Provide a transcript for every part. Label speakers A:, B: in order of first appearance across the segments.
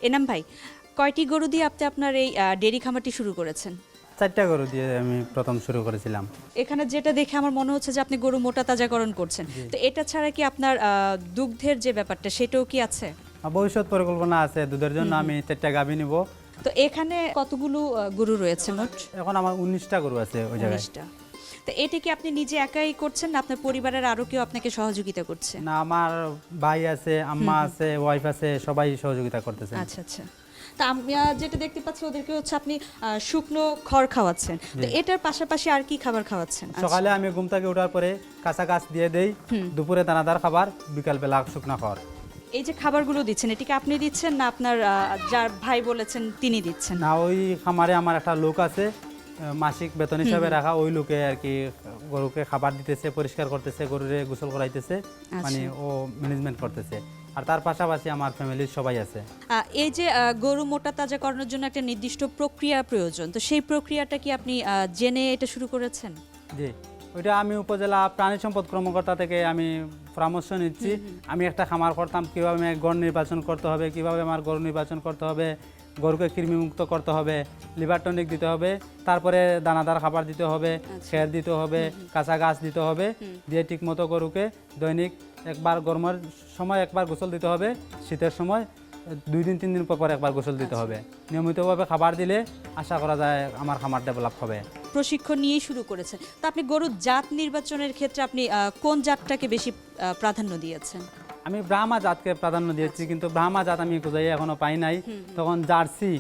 A: এনাম ভাই, কয়টি গরু দিয়ে আপনি আপনার এই ডেইরি খামারটি শুরু করেছেন?
B: 4টা গরু দিয়ে আমি প্রথম শুরু করেছিলাম।
A: এখানে যেটা দেখে আমার মনে হচ্ছে যে আপনি গরু মোটা তাজাকরণ করছেন, তো এটা ছাড়া কি আপনার দুগ্ধের যে ব্যাপারটা সেটাও কি আছে?
B: ভবিষ্যৎ পরিকল্পনা আছে, দুধের জন্য আমি 4টা গাভী নিব।
A: তো এখানে কতগুলো গরু রয়েছে মোট?
B: এখন আমার 19টা গরু আছে ওই জায়গায়।
A: 19টা। তো এটা কি আপনি নিজে একাই করছেন না আপনার পরিবারের আরো কেউ আপনাকে সহযোগিতা করছে?
B: না, আমার ভাই আছে, আম্মা আছে, ওয়াইফ আছে, সবাই সহযোগিতা করতেছে।
A: আচ্ছা আচ্ছা। তা আমি যেটা দেখতে পাচ্ছি ওদেরকে হচ্ছে আপনি শুকনো খড় খাওয়াচ্ছেন, তো এটার পাশাপাশি আর কি খাবার খাওয়াচ্ছেন?
B: সকালে আমি ঘুম থেকে ওঠার পরে কাঁচা ঘাস দিয়ে দেই, দুপুরে দানাদার খাবার, বিকাল বেলা শুকনো খড়।
A: এই যে খাবারগুলো দিচ্ছেন এটিকে আপনি দিচ্ছেন না আপনার যার ভাই বলেছেন তিনি দিচ্ছেন?
B: না, ওই খামারে আমার একটা লোক আছে, মাসিক বেতন হিসাবে রাখা, ওই লোকে আর কি গরুকে খাবার দিতেছে, পরিষ্কার করতেছে, গরুরে গোসল করাইতেছে, মানে ও ম্যানেজমেন্ট করতেছে। আর তার পাশাপাশি আমার ফ্যামিলির সবাই আছে।
A: এই যে গরু মোটা তাজা করানোর জন্য একটা নির্দিষ্ট প্রক্রিয়া প্রয়োজন, তো সেই প্রক্রিয়াটা কি আপনি জেনে এটা শুরু করেছেন?
B: জি, ওইটা আমি উপজেলা প্রাণী সম্পদ কর্মকর্তা থেকে আমি পরামর্শ নিচ্ছি। আমি একটা খামার করতাম, কীভাবে আমি গড় নির্বাচন করতে হবে, কিভাবে আমার গরু নির্বাচন করতে হবে, গরুকে কৃমিমুক্ত করতে হবে, লিভার টনিক দিতে হবে, তারপরে দানাদার খাবার দিতে হবে, খের দিতে হবে, কাঁচা ঘাস দিতে হবে, দিয়ে ঠিকমতো গরুকে দৈনিক একবার গরমের সময় একবার গোসল দিতে হবে, শীতের সময় 2 দিন 3 দিন পর একবার গোসল দিতে হবে। নিয়মিতভাবে খাবার দিলে আশা করা যায় আমার খামার ডেভেলপ হবে।
A: প্রশিক্ষণ নিয়েই শুরু করেছেন, তো আপনি গরুর জাত নির্বাচনের ক্ষেত্রে আপনি কোন জাতটাকে বেশি প্রাধান্য দিয়েছেন?
B: আমি ব্রাহ্মা জাতকে প্রাধান্য দিয়েছি, কিন্তু ব্রাহ্মা জাত আমি কোথায় এখনো পাই নাই। তখন jersey,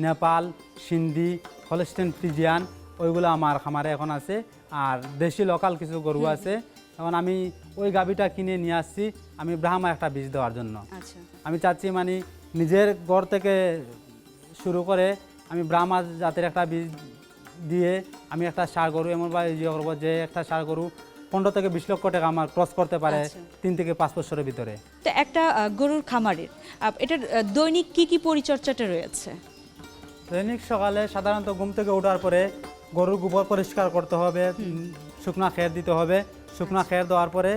B: Nepal, Sindhi, Holstein Friesian ওইগুলো আমার খামারে এখন আছে। আর দেশি লোকাল কিছু গরু আছে। এখন আমি ওই গাভীটা কিনে নিয়ে আসছি আমি ব্রাহ্মা একটা বীজ দেওয়ার জন্য। আমি চাচ্ছি মানে নিজের ঘর থেকে শুরু করে আমি ব্রাহ্মা জাতের একটা বীজ দিয়ে আমি একটা ষাঁড় গরু এমনভাবে ইয়ে করবো যে একটা ষাঁড় গরু 15 থেকে 20 লক্ষ টাকা আমার ক্রস করতে পারে 3 থেকে 5 বছরের ভিতরে।
A: তো একটা গরুর খামারের এটার দৈনিক কি কি পরিচর্যাটা রয়েছে?
B: দৈনিক সকালে সাধারণত ঘুম থেকে ওঠার পরে গরুর গোবর পরিষ্কার করতে হবে, শুকনা খের দিতে হবে, শুকনা খের দেওয়ার পরে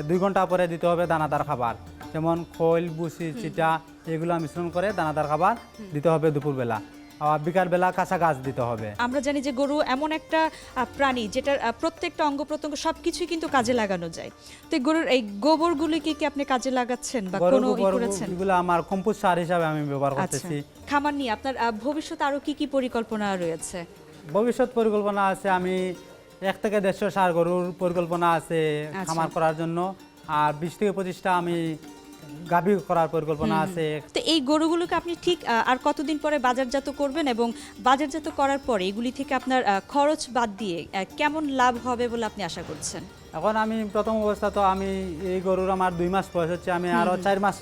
B: 2 ঘন্টা পরে দিতে হবে দানাদার খাবার, যেমন খৈল, বুসি, চিটা এগুলো মিশ্রণ করে দানাদার খাবার দিতে হবে দুপুরবেলা। আর বিকালবেলা কাঁচা ঘাস দিতে হবে।
A: আমরা জানি যে গরু এমন একটা প্রাণী যেটার প্রত্যেকটা অঙ্গ প্রত্যঙ্গ সবকিছুই কিন্তু কাজে লাগানো যায়, তো গরুর এই গোবরগুলিকে কি আপনি কাজে লাগাচ্ছেন বা কোনো ই করেছেন?
B: এগুলো আমার কম্পোস্ট সার হিসাবে আমি ব্যবহার করতেছি।
A: খামার নিয়ে আপনার ভবিষ্যতে আরো কি কি পরিকল্পনা রয়েছে?
B: ভবিষ্যৎ পরিকল্পনা আছে, আমি 1 থেকে 150 ষাঁড় গরুর পরিকল্পনা আছে খামার করার জন্য, আর 20 থেকে 25টা আমি গাভী করার পরিকল্পনা আছে।
A: তো এই গরুগুলোকে আপনি ঠিক আর কতদিন পরে বাজারজাত করবেন, এবং বাজারজাত করার পরে এগুলি থেকে আপনার খরচ বাদ দিয়ে কেমন লাভ হবে বলে আপনি আশা করছেন?
B: এখন আমি প্রথম অবস্থা তো আমি এই গরুর আমার 2 মাস বয়স হচ্ছে, আমি আরও 4 মাস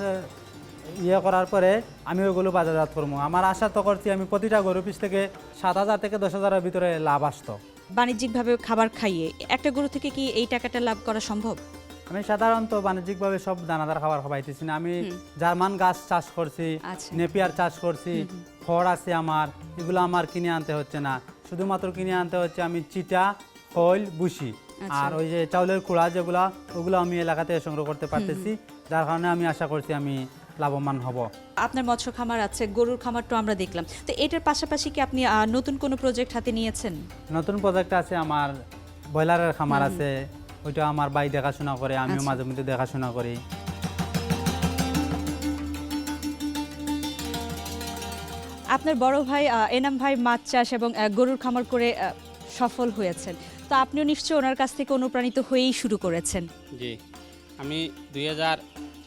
B: ইয়ে করার পরে আমি ওইগুলো বাজারজাত করবো। আমার আশা তো করছি আমি প্রতিটা গরু পিস থেকে 7,000 থেকে 10,000-এর ভিতরে লাভ আসতো।
A: বাণিজ্যিকভাবে খাবার খাইয়ে একটা গরু থেকে কি এই টাকাটা লাভ করা সম্ভব?
B: আমি সাধারণত বাণিজ্যিকভাবে সব দানাদার খাবার খাওয়াইতেছি না, আমি জার্মান গাছ চাষ করছি, নেপিয়ার চাষ করছি, খড় আছে আমার, এগুলো আমার কিনে আনতে হচ্ছে না, শুধুমাত্র কিনে আনতে হচ্ছে আমি চিটা, খৈল, বুসি আর ওই যে চাউলের কুড়া যেগুলো ওগুলো আমি এলাকাতে সংগ্রহ করতে পারতেছি, যার কারণে আমি আশা করছি আমি লাভবান হব। আপনার
A: মৎস্য খামার আছে, গরুর খামারটা আমরা দেখলাম, তো এটার পাশাপাশি কি আপনি নতুন কোনো প্রজেক্ট হাতে নিয়েছেন?
B: নতুন প্রজেক্ট আছে, আমার ব্রয়লারের খামার আছে, ওইটা আমার ভাই দেখাশোনা করে, আমিও মাঝে মধ্যে দেখাশোনা করি।
A: আপনার বড় ভাই এনাম ভাই মাছ চাষ এবং গরুর খামার করে সফল হয়েছেন, তো আপনিও নিশ্চয়ই ওনার কাছ থেকে অনুপ্রাণিত হয়েই শুরু করেছেন।
C: জি, আমি 2000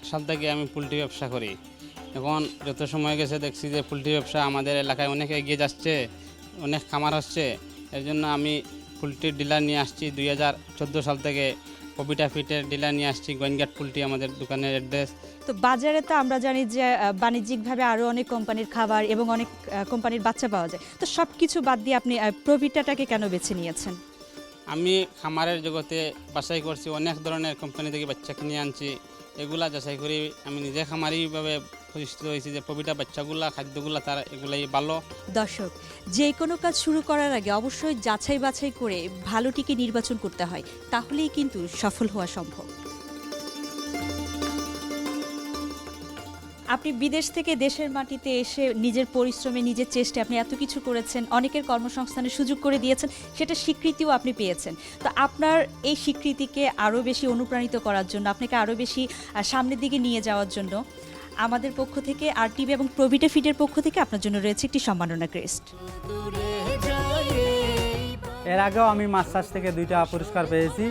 C: সাল থেকে আমি পোলট্রি ব্যবসা করি। এখন যত সময় গেছে দেখছি যে পোলট্রি ব্যবসা আমাদের এলাকায় অনেক এগিয়ে যাচ্ছে, অনেক খামার হচ্ছে, এর জন্য আমি পোলট্রির ডিলার নিয়ে আসছি। 2014 সাল থেকে কবিটা ফিটের ডিলার নিয়ে আসছি, গোয়েনঘাট পোলট্রি আমাদের দোকানের অ্যাড্রেস।
A: তো বাজারে তো আমরা জানি যে বাণিজ্যিকভাবে আরও অনেক কোম্পানির খাবার এবং অনেক কোম্পানির বাচ্চা পাওয়া যায়, তো সব কিছু বাদ দিয়ে আপনি প্রভিটাটাকে কেন বেছে নিয়েছেন?
C: আমি খামারের জগতে বাছাই করছি, অনেক ধরনের কোম্পানি থেকে বাচ্চা কিনে আনছি, এগুলা যাচাই করি আমি নিজে খামারিভাবে প্রতিষ্ঠিত হয়েছি যে প্রভিটা বাচ্চাগুলা খাদ্যগুলা তার এগুলাই ভালো।
A: দর্শক, যে কোনো কাজ শুরু করার আগে অবশ্যই যাচাই বাছাই করে ভালোটিকে নির্বাচন করতে হয়, তাহলেই কিন্তু সফল হওয়া সম্ভব। আপনি বিদেশ থেকে দেশের মাটিতে এসে নিজের পরিশ্রমে নিজের চেষ্টায় আপনি এত কিছু করেছেন, অনেকের কর্মসংস্থানের সুযোগ করে দিয়েছেন, সেটা স্বীকৃতিও আপনি পেয়েছেন। তো আপনার এই স্বীকৃতিকে আরও বেশি অনুপ্রাণিত করার জন্য, আপনাকে আরও বেশি সামনের দিকে নিয়ে যাওয়ার জন্য আমাদের পক্ষ থেকে RTV এবং প্রভিটা ফিডের পক্ষ থেকে আপনার জন্য রয়েছে একটি সম্মাননা ক্রেস্ট।
B: এর আগেও আমি মাস্টার্স থেকে 2টা পুরস্কার পেয়েছি।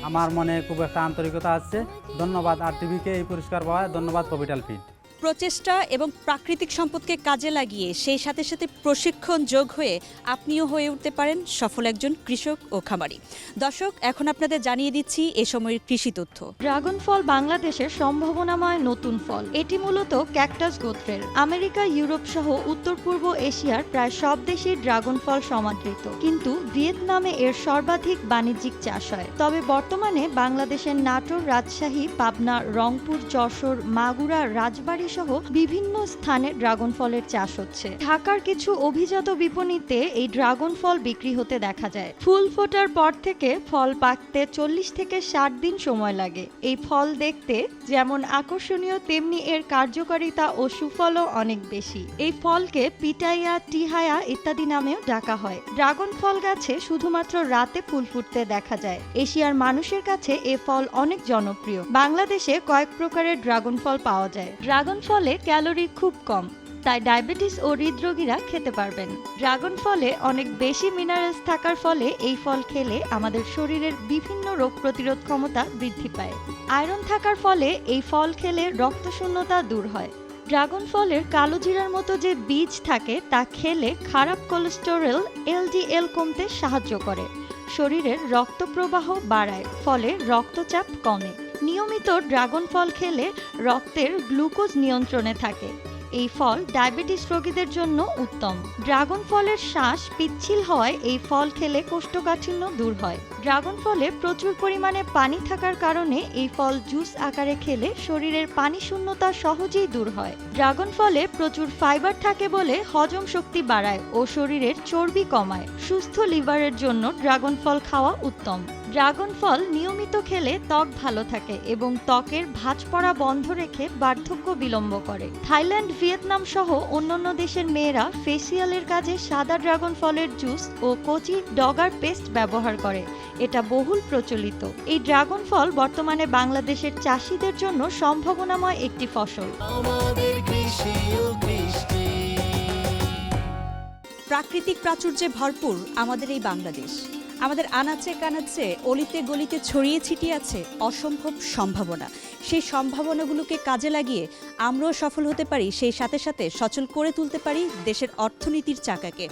B: আমার মনে খুব একটা আন্তরিকতা আছে। ধন্যবাদ RTVকে এই পুরস্কার পাওয়ায়, ধন্যবাদ প্রভিটাল ফিড।
A: প্রচেষ্টা এবং প্রাকৃতিক সম্পদকে কাজে লাগিয়ে সেই সাথে সাথে প্রশিক্ষণ যোগ হয়ে আপনিও হয়ে উঠতে পারেন সফল একজন কৃষক ও খামারি। দর্শক, এখন আপনাদের জানিয়ে দিচ্ছি এ সময়ের কৃষি তথ্য।
D: ড্রাগন ফল বাংলাদেশের সম্ভাবনাময় নতুন ফল। এটি মূলত ক্যাকটাস গোত্রের। আমেরিকা, ইউরোপ সহ উত্তর পূর্ব এশিয়ার প্রায় সব দেশেই ড্রাগন ফল সমাদৃত, কিন্তু ভিয়েতনামে এর সর্বাধিক বাণিজ্যিক চাষ হয়। তবে বর্তমানে বাংলাদেশের নাটোর, রাজশাহী, পাবনা, রংপুর, যশোর, মাগুরা, রাজবাড়ী সহ বিভিন্ন স্থানে ড্রাগন ফলের চাষ হচ্ছে। ঢাকার কিছু অভিজাত বিপণীতে এই ড্রাগন ফল বিক্রি হতে দেখা যায়। ফুল ফোটার পর থেকে ফল পাকতে 40 থেকে 60 দিন সময় লাগে। এই ফল দেখতে যেমন আকর্ষণীয়, তেমনি এর কার্যকারিতা ও সুফলও অনেক বেশি। এই ফলকে পিটাইয়া, টিহায়া ইত্যাদি নামেও ডাকা হয়। ড্রাগন ফল গাছে শুধুমাত্র রাতে ফুল ফুটতে দেখা যায়। এশিয়ার মানুষের কাছে এ ফল অনেক জনপ্রিয়। বাংলাদেশে কয়েক প্রকারের ড্রাগন ফল পাওয়া যায়। ড্রাগন ফলে ক্যালোরি খুব কম, তাই ডায়াবেটিস ও হৃদরোগীরা খেতে পারবেন। ড্রাগন ফলে অনেক বেশি মিনারেলস থাকার ফলে এই ফল খেলে আমাদের শরীরের বিভিন্ন রোগ প্রতিরোধ ক্ষমতা বৃদ্ধি পায়। আয়রন থাকার ফলে এই ফল খেলে রক্তশূন্যতা দূর হয়। ড্রাগন ফলের কালো জিরার মতো যে বীজ থাকে তা খেলে খারাপ কোলেস্টেরল LDL কমতে সাহায্য করে, শরীরের রক্ত প্রবাহ বাড়ায়, ফলে রক্তচাপ কমে। নিয়মিত ড্রাগন ফল খেলে রক্তের গ্লুকোজ নিয়ন্ত্রণে থাকে। এই ফল ডায়াবেটিস রোগীদের জন্য উত্তম। ড্রাগন ফলের শ্বাস পিচ্ছিল হওয়ায় এই ফল খেলে কোষ্ঠকাঠিন্য দূর হয়। ড্রাগন ফলে প্রচুর পরিমাণে পানি থাকার কারণে এই ফল জুস আকারে খেলে শরীরের পানি শূন্যতা সহজেই দূর হয়। ড্রাগন ফলে প্রচুর ফাইবার থাকে বলে হজম শক্তি বাড়ায় ও শরীরের চর্বি কমায়। সুস্থ লিভারের জন্য ড্রাগন ফল খাওয়া উত্তম। ড্রাগন ফল নিয়মিত খেলে ত্বক ভালো থাকে এবং ত্বকের ভাঁজ পড়া বন্ধ রেখে বার্ধক্য বিলম্ব করে। থাইল্যান্ড, ভিয়েতনাম সহ অন্যান্য দেশের মেয়েরা ফেসিয়ালের কাজে সাদা ড্রাগন ফলের জুস ও কচি ডগার পেস্ট ব্যবহার করে। এটা বহুল প্রচলিত। এই ড্রাগন ফল বর্তমানে বাংলাদেশের চাষিদের জন্য সম্ভাবনাময় একটি ফসল।
A: প্রাকৃতিক প্রাচুর্যে ভরপুর আমাদের এই বাংলাদেশ। আমাদের আনাচে কানাচে, অলিতে গলিতে ছড়িয়ে ছিটিয়ে আছে অসম্ভব সম্ভাবনা। সেই সম্ভাবনাগুলোকে কাজে লাগিয়ে আমরাও সফল হতে পারি, সেই সাথে সাথে সচল করে তুলতে পারি দেশের অর্থনীতির চাকাকে।